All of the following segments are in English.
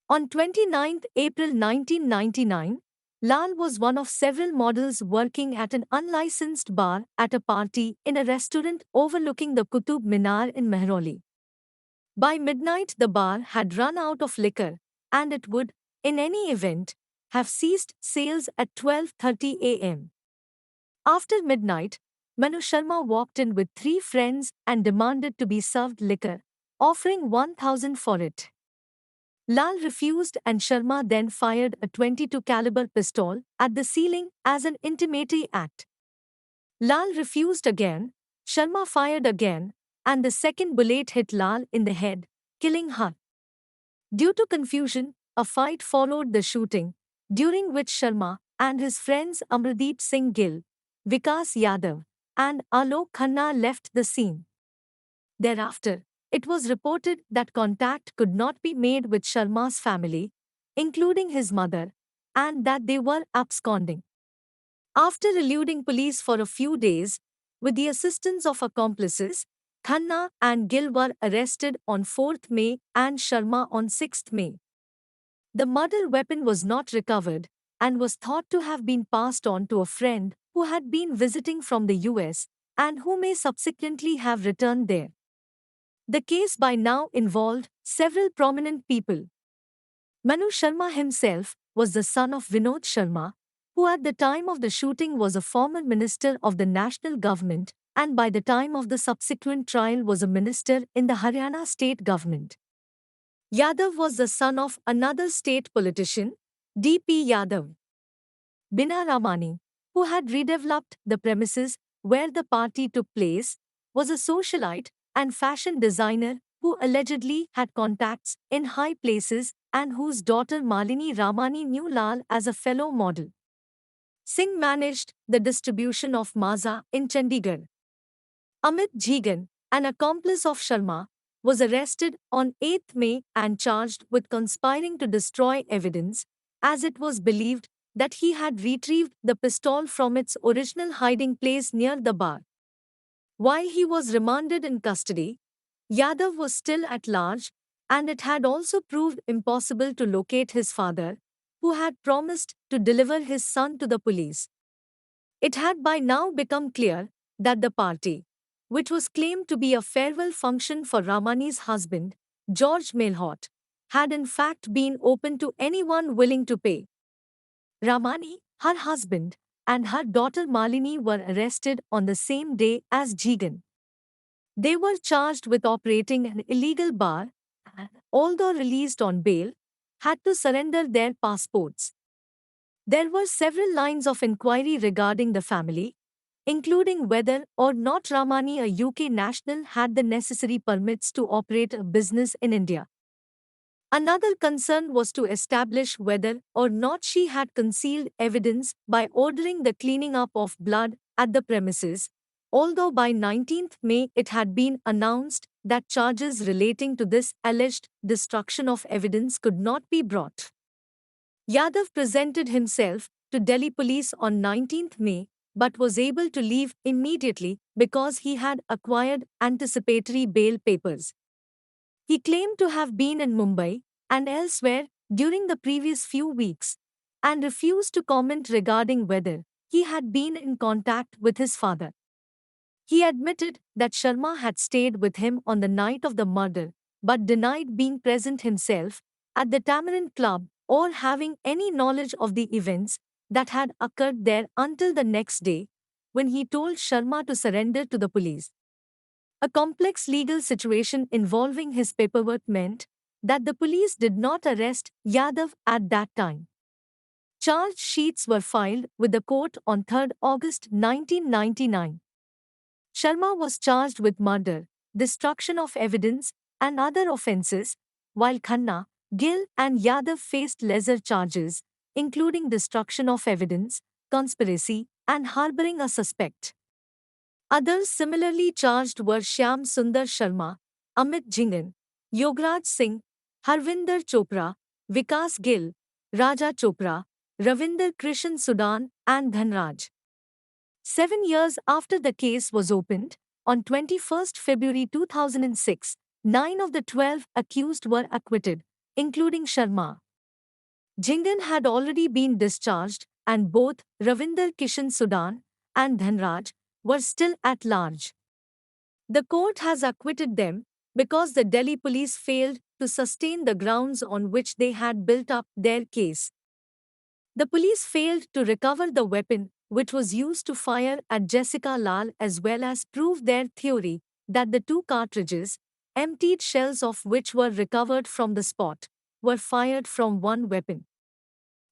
On 29 April 1999, Lal was one of several models working at an unlicensed bar at a party in a restaurant overlooking the Qutub Minar in Mehrauli. By midnight, the bar had run out of liquor, and it would, in any event, have ceased sales at 12:30 a.m. After midnight, Manu Sharma walked in with three friends and demanded to be served liquor, offering 1,000 for it. Lal refused and Sharma then fired a 22 caliber pistol at the ceiling as an intimidatory act. Lal refused again, Sharma fired again, and the second bullet hit Lal in the head, killing her. Due to confusion, a fight followed the shooting, during which Sharma and his friends Amradeep Singh Gill, Vikas Yadav, and Alok Khanna left the scene. Thereafter, it was reported that contact could not be made with Sharma's family, including his mother, and that they were absconding. After eluding police for a few days, with the assistance of accomplices, Khanna and Gill were arrested on 4th May and Sharma on 6th May. The murder weapon was not recovered and was thought to have been passed on to a friend who had been visiting from the US and who may subsequently have returned there. The case by now involved several prominent people. Manu Sharma himself was the son of Vinod Sharma, who at the time of the shooting was a former minister of the national government and by the time of the subsequent trial was a minister in the Haryana state government. Yadav was the son of another state politician, D.P. Yadav. Bina Ramani, who had redeveloped the premises where the party took place, was a socialite and fashion designer who allegedly had contacts in high places and whose daughter Malini Ramani knew Lal as a fellow model. Singh managed the distribution of Maaza in Chandigarh. Amit Jhigan, an accomplice of Sharma, was arrested on 8th May and charged with conspiring to destroy evidence, as it was believed that he had retrieved the pistol from its original hiding place near the bar. While he was remanded in custody, Yadav was still at large, and it had also proved impossible to locate his father, who had promised to deliver his son to the police. It had by now become clear that the party, which was claimed to be a farewell function for Ramani's husband, George Melhot, had in fact been open to anyone willing to pay. Ramani, her husband, and her daughter Malini were arrested on the same day as Jhigan. They were charged with operating an illegal bar and, although released on bail, had to surrender their passports. There were several lines of inquiry regarding the family, including whether or not Ramani, a UK national, had the necessary permits to operate a business in India. Another concern was to establish whether or not she had concealed evidence by ordering the cleaning up of blood at the premises, although by 19th May it had been announced that charges relating to this alleged destruction of evidence could not be brought. Yadav presented himself to Delhi police on 19th May but was able to leave immediately because he had acquired anticipatory bail papers. He claimed to have been in Mumbai and elsewhere during the previous few weeks and refused to comment regarding whether he had been in contact with his father. He admitted that Sharma had stayed with him on the night of the murder but denied being present himself at the Tamarind Club or having any knowledge of the events that had occurred there until the next day, when he told Sharma to surrender to the police. A complex legal situation involving his paperwork meant that the police did not arrest Yadav at that time. Charge sheets were filed with the court on 3 August 1999. Sharma was charged with murder, destruction of evidence, and other offences, while Khanna, Gill, and Yadav faced lesser charges, including destruction of evidence, conspiracy, and harboring a suspect. Others similarly charged were Shyam Sundar Sharma, Amit Jhingan, Yogaraj Singh, Harvinder Chopra, Vikas Gill, Raja Chopra, Ravinder Krishan Sudan, and Dhanraj. 7 years after the case was opened, on 21 February 2006, 9 of the 12 accused were acquitted, including Sharma. Jhingan had already been discharged, and both Ravinder Kishan Sudan and Dhanraj were still at large. The court has acquitted them because the Delhi police failed to sustain the grounds on which they had built up their case. The police failed to recover the weapon which was used to fire at Jessica Lal, as well as prove their theory that the two cartridges, emptied shells of which were recovered from the spot, were fired from one weapon.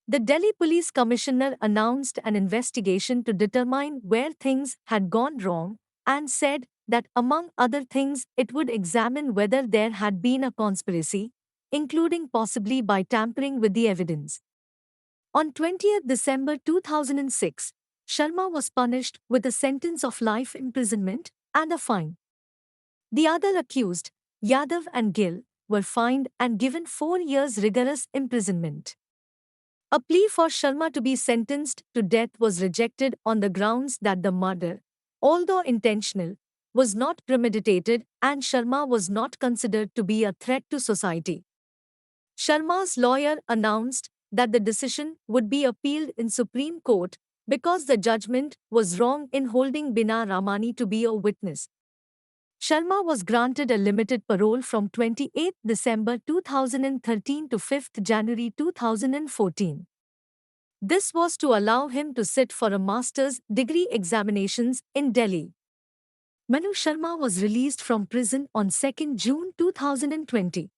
The Delhi Police Commissioner announced an investigation to determine where things had gone wrong and said that, among other things, it would examine whether there had been a conspiracy, including possibly by tampering with the evidence. On 20th December 2006, Sharma was punished with a sentence of life imprisonment and a fine. The other accused, Yadav and Gill, were fined and given 4 years rigorous imprisonment. A plea for Sharma to be sentenced to death was rejected on the grounds that the murder, although intentional, was not premeditated and Sharma was not considered to be a threat to society. Sharma's lawyer announced that the decision would be appealed in Supreme Court because the judgment was wrong in holding Bina Ramani to be a witness. Sharma was granted a limited parole from 28 December 2013 to 5 January 2014. This was to allow him to sit for a master's degree examinations in Delhi. Manu Sharma was released from prison on 2 June 2020.